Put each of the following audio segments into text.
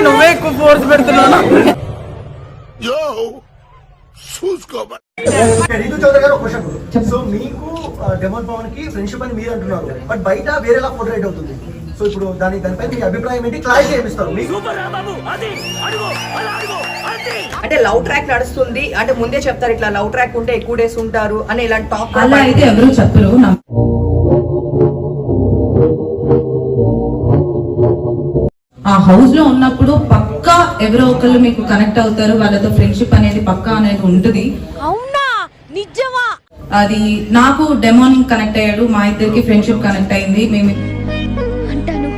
నువ్వే ఎక్కువ ఫోర్స్ పెడుతున్నావు. రీతు చౌదరి గారు ఒక క్వశ్చన్. సో మీకు డెమోన్ పవన్ కి ఫ్రెండ్షిప్ అని మీరు అంటున్నారు, బట్ బయట వేరేలా పోర్ట్రేట్ అవుతుంది. సో ఇప్పుడు దానిపై మీ అభిప్రాయం ఏంటి? క్లారిటీ ఏమిస్తారు? అంటే లవ్ ట్రాక్ నడుస్తుంది అంటే ముందే చెప్తారు ఇట్లా లవ్ ట్రాక్ ఉంటే ఎక్కువ డేస్ ఉంటారు అని ఇలాంటి టాక్ అలా అయితే ఎవరు చెప్పరు. ఆ హౌస్ లో ఉన్నప్పుడు పక్కా ఎవరో ఒకళ్ళు మీకు కనెక్ట్ అవుతారు, వాళ్ళతో ఫ్రెండ్షిప్ అనేది పక్కా అనేది ఉంటుంది. అవునా నిజమా? అది నాకు డెమోన్ కనెక్ట్ అయ్యాడు, మా ఇద్దరికి ఫ్రెండ్షిప్ కనెక్ట్ అయింది. మేము అంటాను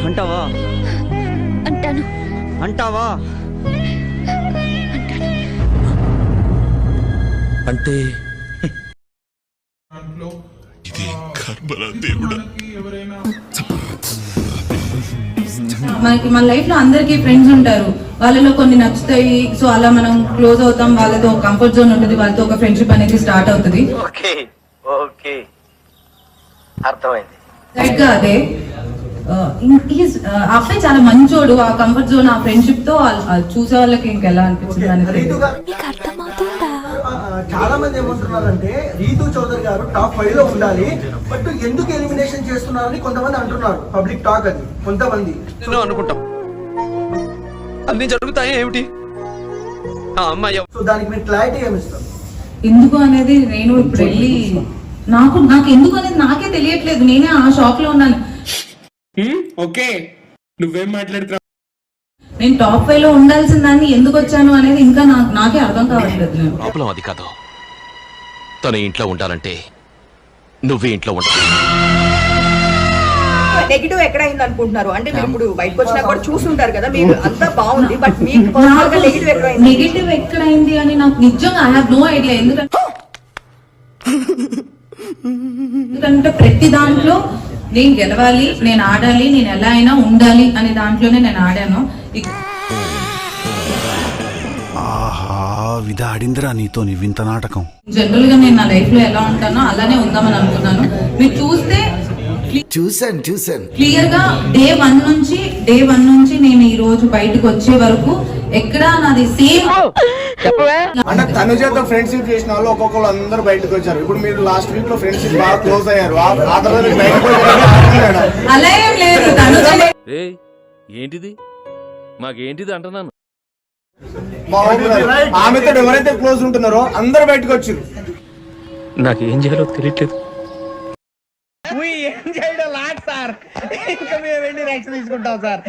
అంటావా అంటాను అంటావా అంటే మనకి మన లైఫ్ లో అందరికి ఫ్రెండ్స్ ఉంటారు, వాళ్ళలో కొన్ని నచ్చుతాయి. సో అలా మనం క్లోజ్ అవుతాం, వాళ్ళతో కంఫర్ట్ జోన్ ఉంటుంది, వాళ్ళతో ఒక ఫ్రెండ్షిప్ అనేది స్టార్ట్ అవుతుంది. రైట్ గా అదే అబ్బాయి చాలా మంచోడు. ఆ కంఫర్ట్ జోన్, ఆ ఫ్రెండ్షిప్ తో చూసే వాళ్ళకి ఇంకెలా అనిపిస్తుంది అనేది. చాలా మంది ఏమంటున్నారంటే రీతు చౌదరి గారు టాప్ 5 లో ఉండాలి, బట్ ఎందుకు ఎలిమినేషన్ చేస్తున్నారని కొంతమంది అంటున్నారు. పబ్లిక్ టాక్ అది కొంతమంది అనుకుంటాం. అన్ని జరుగుతాయి ఏమిటి? సో దానికి మీరు క్లారిటీ ఏమిస్తారు? ఎందుకు అనేది నేను ఇప్పుడు వెళ్ళి నాకు ఎందుకు అనేది నాకే తెలియట్లేదు. నేనే ఆ షాక్ లో ఉన్నాను. ఓకే, నువ్వేం మాట్లాడుతున్నావు? నేను టాప్ 5 లో ఉండాల్సిన దాన్ని ఎందుకు వచ్చాను అనేది ఇంకా నాకే అర్థం కావట్లేదు. ప్రాబ్లం అది కాదు, తను ఇంట్లో ఉండాలంటే నువ్వే ఇంట్లో ఉండాలి. నెగిటివ్ ఎక్కడ అయింది అనుకుంటున్నారు? అంటే మీరు ఇప్పుడు బయటకు వచ్చినా కూడా చూసుంటారు కదా, మీరు అంతా బాగుంది, బట్ మీకు నెగిటివ్ ఎక్కడైంది అని నాకు నిజంగా ఐ హావ్ నో ఐడియా. ఎందుకంటే ప్రతి దాంట్లో నేను గెలవాలి, నేను ఆడాలి, నేను ఎలా అయినా ఉండాలి అనే దాంట్లోనే నేను ఆడాను. ఆడిందిరా నీతో వింత నాటకం. జనరల్ గా నేను నా లైఫ్ లో ఎలా ఉంటానో అలానే ఉందామని అనుకున్నాను. మీరు చూస్తే చూసాను క్లియర్ గా డే వన్ నుంచి నేను ఈ రోజు బయటకు వచ్చే వరకు ఎక్కడా నాది సేమ్. అంటే తను చేత ఫ్రెండ్షిప్ చేసిన వాళ్ళు ఒక్కొక్కరు అందరూ బయటకు వచ్చారు. ఇప్పుడు మీరు లాస్ట్ వీక్ లో ఫ్రెండ్షిప్ బాగా క్లోజ్ అయ్యారు, ఆ తర్వాత అలా ఏం లేదు. ఏంటిది మాకేంటిది అంటున్నాను. ఆమెతో ఎవరైతే క్లోజ్ ఉంటున్నారో అందరు బయటకు వచ్చారు. నాకేం చేయాలో తెలియట్లేదు. ఏం చేయడం లాట్ సార్, ఇంకా మేము వెళ్ళి రియాక్షన్ తీసుకుంటాం సార్.